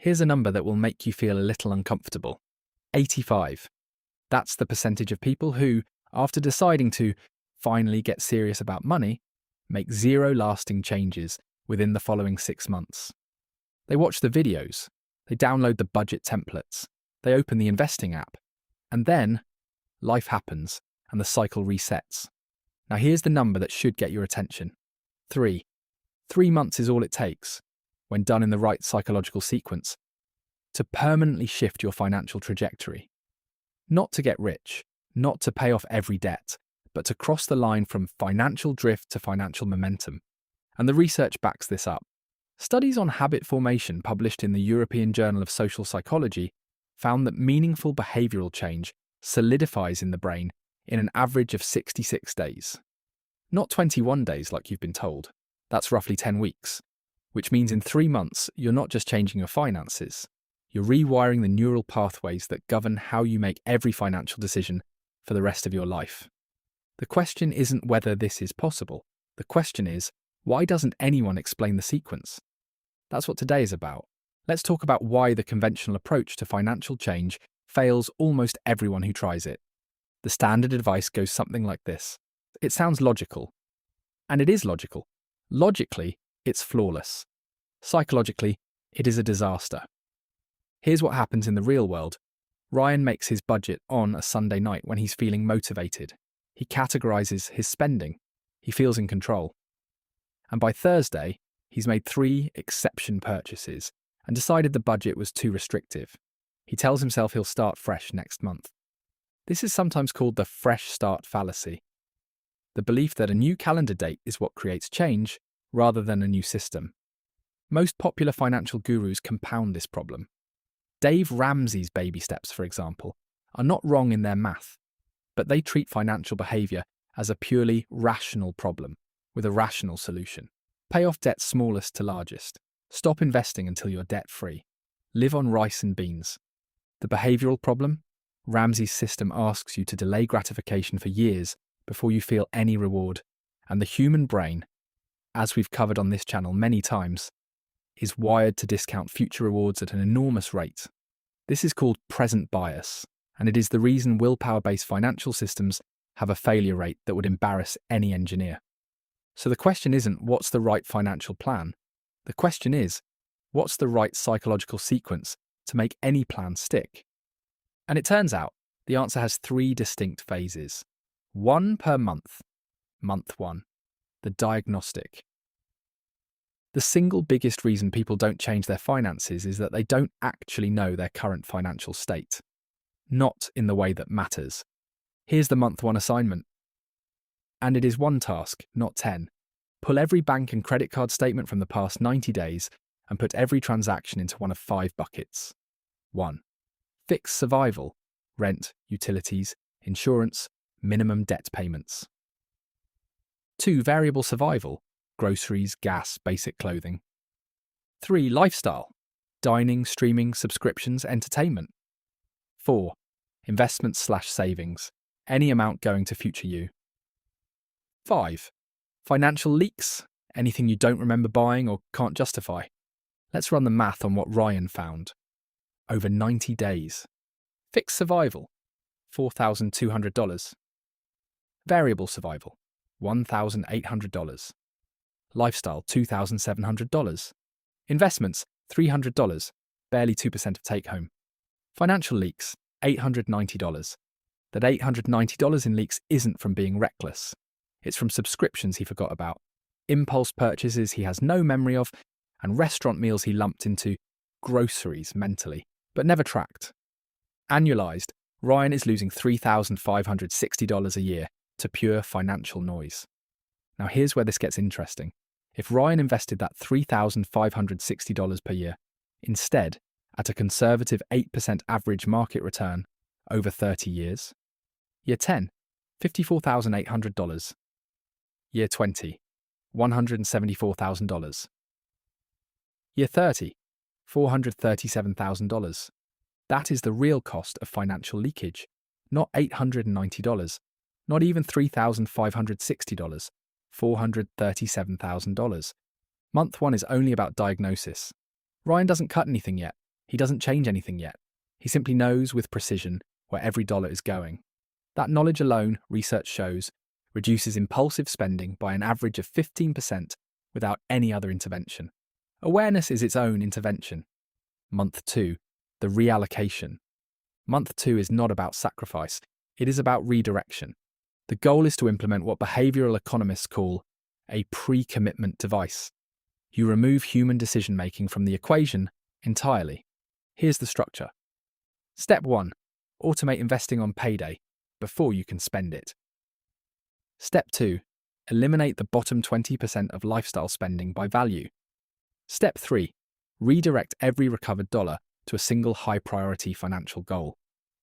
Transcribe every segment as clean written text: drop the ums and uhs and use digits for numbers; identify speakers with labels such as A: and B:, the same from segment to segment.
A: Here's a number that will make you feel a little uncomfortable. 85. That's the percentage of people who, after deciding to finally get serious about money, make zero lasting changes within the following 6 months. They watch the videos, they download the budget templates, they open the investing app, and then life happens and the cycle resets. Now here's the number that should get your attention. 3. 3 months is all it takes, when done in the right psychological sequence, to permanently shift your financial trajectory. Not to get rich, not to pay off every debt, but to cross the line from financial drift to financial momentum. And the research backs this up. Studies on habit formation published in the European Journal of Social Psychology found that meaningful behavioural change solidifies in the brain in an average of 66 days. Not 21 days like you've been told. That's roughly 10 weeks, which means in 3 months you're not just changing your finances, you're rewiring the neural pathways that govern how you make every financial decision for the rest of your life. The question isn't whether this is possible. The question is, why doesn't anyone explain the sequence? That's what today is about. Let's talk about why the conventional approach to financial change fails almost everyone who tries it. The standard advice goes something like this. It sounds logical. And it is logical. Logically, it's flawless. Psychologically, it is a disaster. Here's what happens in the real world. Ryan makes his budget on a Sunday night when he's feeling motivated. He categorizes his spending. He feels in control. And by Thursday, he's made 3 exception purchases and decided the budget was too restrictive. He tells himself he'll start fresh next month. This is sometimes called the fresh start fallacy. The belief that a new calendar date is what creates change rather than a new system. Most popular financial gurus compound this problem. Dave Ramsey's baby steps, for example, are not wrong in their math, but they treat financial behaviour as a purely rational problem with a rational solution. Pay off debt smallest to largest. Stop investing until you're debt-free. Live on rice and beans. The behavioural problem? Ramsey's system asks you to delay gratification for years before you feel any reward, and the human brain, as we've covered on this channel many times, is wired to discount future rewards at an enormous rate. This is called present bias, and it is the reason willpower-based financial systems have a failure rate that would embarrass any engineer. So the question isn't what's the right financial plan? The question is, what's the right psychological sequence to make any plan stick? And it turns out the answer has 3 distinct phases. 1 per month. Month 1. The diagnostic. The single biggest reason people don't change their finances is that they don't actually know their current financial state. Not in the way that matters. Here's the month 1 assignment. And it is 1 task, not 10. Pull every bank and credit card statement from the past 90 days and put every transaction into one of 5 buckets. 1. Fixed survival, rent, utilities, insurance, minimum debt payments. 2. Variable survival, groceries, gas, basic clothing. 3. Lifestyle, dining, streaming, subscriptions, entertainment. 4. Investments/savings, any amount going to future you. 5. Financial leaks, anything you don't remember buying or can't justify. Let's run the math on what Ryan found. Over 90 days. Fixed survival, $4,200. Variable survival, $1,800. Lifestyle, $2,700. Investments, $300, barely 2% of take-home. Financial leaks, $890. That $890 in leaks isn't from being reckless. It's from subscriptions he forgot about, impulse purchases he has no memory of, and restaurant meals he lumped into groceries mentally, but never tracked. Annualized, Ryan is losing $3,560 a year to pure financial noise. Now here's where this gets interesting. If Ryan invested that $3,560 per year, instead, at a conservative 8% average market return over 30 years, Year 10, $54,800. Year 20, $174,000. Year 30, $437,000. That is the real cost of financial leakage, not $890, not even $3,560, $437,000. Month 1 is only about diagnosis. Ryan doesn't cut anything yet. He doesn't change anything yet. He simply knows with precision where every dollar is going. That knowledge alone, research shows, reduces impulsive spending by an average of 15% without any other intervention. Awareness is its own intervention. Month 2, the reallocation. Month 2 is not about sacrifice, it is about redirection. The goal is to implement what behavioral economists call a pre-commitment device. You remove human decision-making from the equation entirely. Here's the structure. Step 1. Automate investing on payday before you can spend it. Step 2. Eliminate the bottom 20% of lifestyle spending by value. Step 3. Redirect every recovered dollar to a single high-priority financial goal.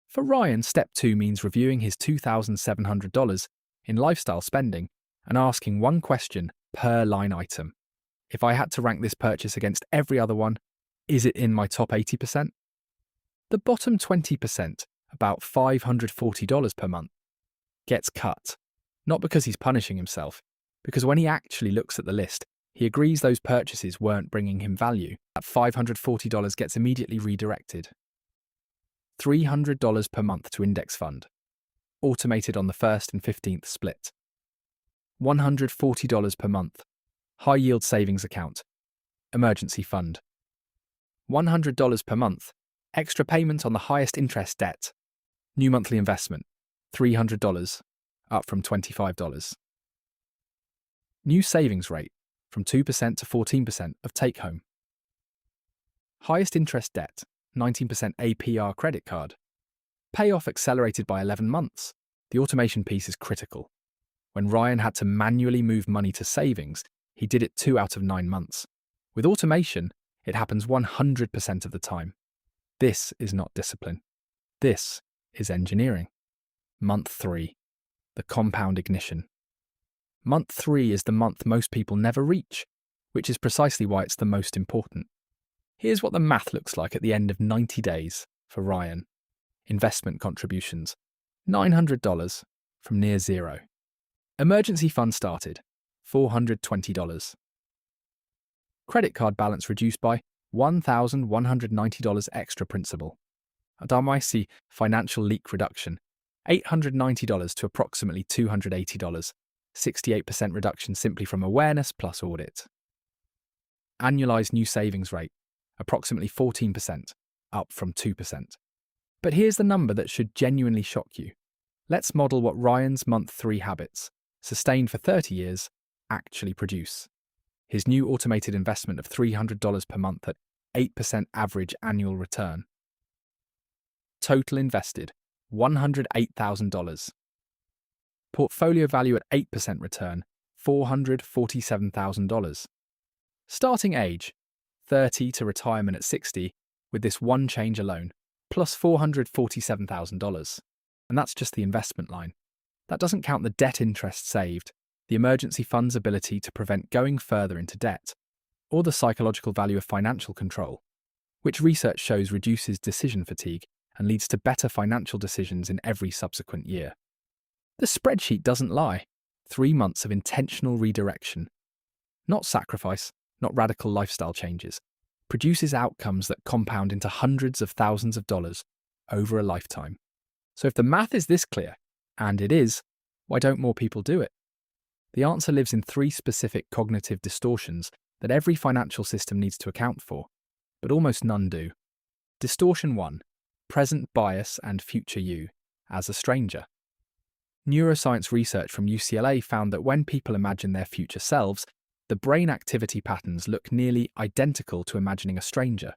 A: For Ryan, Step 2 means reviewing his $2,700 in lifestyle spending and asking one question per line item. If I had to rank this purchase against every other one, is it in my top 80%? The bottom 20%, about $540 per month, gets cut. Not because he's punishing himself, because when he actually looks at the list, he agrees those purchases weren't bringing him value. That $540 gets immediately redirected. $300 per month to index fund, automated on the 1st and 15th split. $140 per month, high yield savings account, emergency fund. $100 per month, extra payment on the highest interest debt, new monthly investment, $300, up from $25. New savings rate, from 2% to 14% of take-home. Highest interest debt, 19% APR credit card. Payoff accelerated by 11 months. The automation piece is critical. When Ryan had to manually move money to savings, he did it 2 out of 9 months. With automation, it happens 100% of the time. This is not discipline. This is engineering. Month 3. The compound ignition. Month 3 is the month most people never reach, which is precisely why it's the most important. Here's what the math looks like at the end of 90 days for Ryan. Investment contributions, $900 from near zero. Emergency fund started, $420. Credit card balance reduced by $1,190 extra principal. Adamaisi financial leak reduction, $890 to approximately $280, 68% reduction simply from awareness plus audit. Annualized new savings rate, approximately 14%, up from 2%. But here's the number that should genuinely shock you. Let's model what Ryan's month 3 habits, sustained for 30 years, actually produce. His new automated investment of $300 per month at 8% average annual return. Total invested, $108,000. Portfolio value at 8% return, $447,000. Starting age, 30 to retirement at 60, with this one change alone, plus $447,000. And that's just the investment line. That doesn't count the debt interest saved, the emergency fund's ability to prevent going further into debt, or the psychological value of financial control, which research shows reduces decision fatigue and leads to better financial decisions in every subsequent year. The spreadsheet doesn't lie. 3 months of intentional redirection, not sacrifice, not radical lifestyle changes, produces outcomes that compound into hundreds of thousands of dollars over a lifetime. So if the math is this clear, and it is, why don't more people do it? The answer lives in 3 specific cognitive distortions that every financial system needs to account for, but almost none do. Distortion 1, present bias and future you as a stranger. Neuroscience research from UCLA found that when people imagine their future selves, the brain activity patterns look nearly identical to imagining a stranger,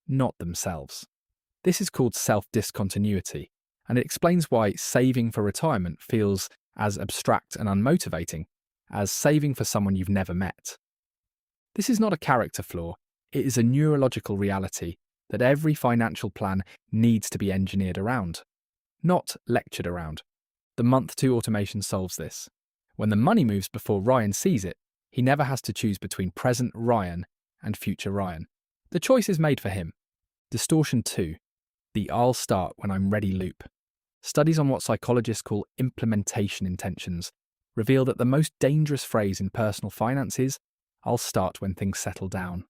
A: not themselves. This is called self-discontinuity, and it explains why saving for retirement feels as abstract and unmotivating as saving for someone you've never met. This is not a character flaw, it is a neurological reality that every financial plan needs to be engineered around, not lectured around. The month 2 automation solves this. When the money moves before Ryan sees it, he never has to choose between present Ryan and future Ryan. The choice is made for him. Distortion 2, the "I'll start when I'm ready" loop. Studies on what psychologists call implementation intentions reveal that the most dangerous phrase in personal finance is, "I'll start when things settle down."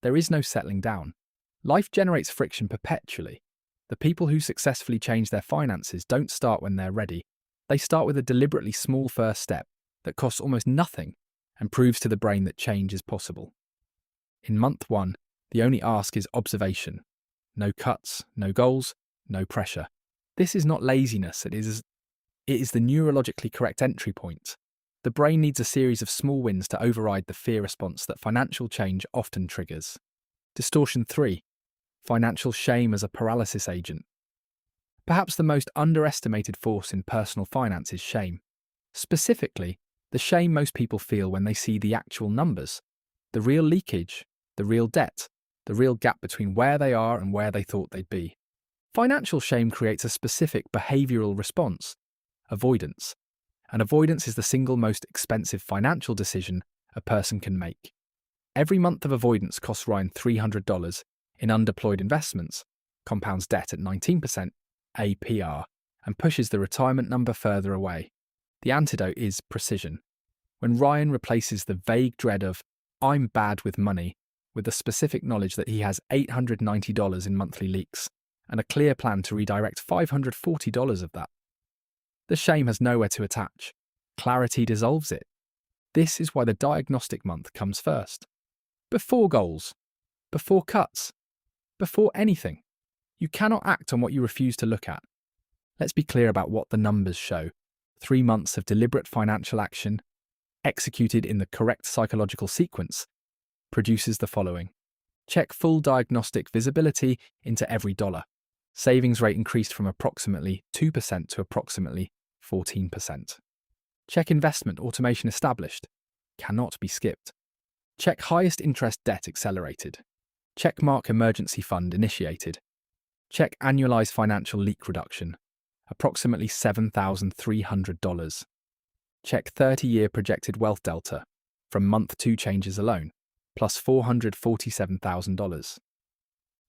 A: There is no settling down. Life generates friction perpetually. The people who successfully change their finances don't start when they're ready. They start with a deliberately small first step that costs almost nothing and proves to the brain that change is possible. In month 1, the only ask is observation. No cuts, no goals, no pressure. This is not laziness, it is the neurologically correct entry point. The brain needs a series of small wins to override the fear response that financial change often triggers. Distortion 3. Financial shame as a paralysis agent. Perhaps the most underestimated force in personal finance is shame. Specifically, the shame most people feel when they see the actual numbers, the real leakage, the real debt, the real gap between where they are and where they thought they'd be. Financial shame creates a specific behavioural response: avoidance. And avoidance is the single most expensive financial decision a person can make. Every month of avoidance costs Ryan $300 in undeployed investments, compounds debt at 19% APR, and pushes the retirement number further away. The antidote is precision. When Ryan replaces the vague dread of "I'm bad with money" with the specific knowledge that he has $890 in monthly leaks and a clear plan to redirect $540 of that, the shame has nowhere to attach. Clarity dissolves it. This is why the diagnostic month comes first. Before goals, before cuts, before anything. You cannot act on what you refuse to look at. Let's be clear about what the numbers show. 3 months of deliberate financial action, executed in the correct psychological sequence, produces the following. Check full diagnostic visibility into every dollar. Savings rate increased from approximately 2% to approximately 14%. Check investment automation established. Cannot be skipped. Check highest interest debt accelerated. Check mark emergency fund initiated. Check annualized financial leak reduction. Approximately $7,300. Check 30-year projected wealth delta from month 2 changes alone, plus $447,000.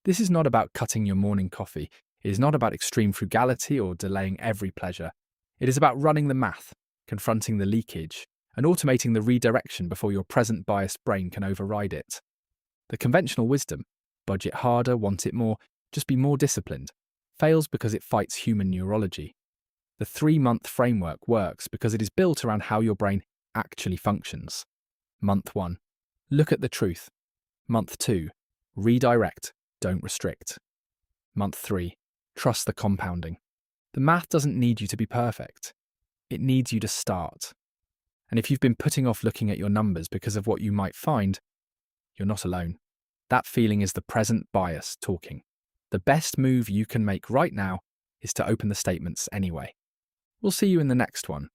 A: This is not about cutting your morning coffee. It is not about extreme frugality or delaying every pleasure. It is about running the math, confronting the leakage, and automating the redirection before your present biased brain can override it. The conventional wisdom, budget harder, want it more, just be more disciplined, fails because it fights human neurology. The 3-month framework works because it is built around how your brain actually functions. Month 1. Look at the truth. Month 2. Redirect, don't restrict. Month 3. Trust the compounding. The math doesn't need you to be perfect. It needs you to start. And if you've been putting off looking at your numbers because of what you might find, you're not alone. That feeling is the present bias talking. The best move you can make right now is to open the statements anyway. We'll see you in the next one.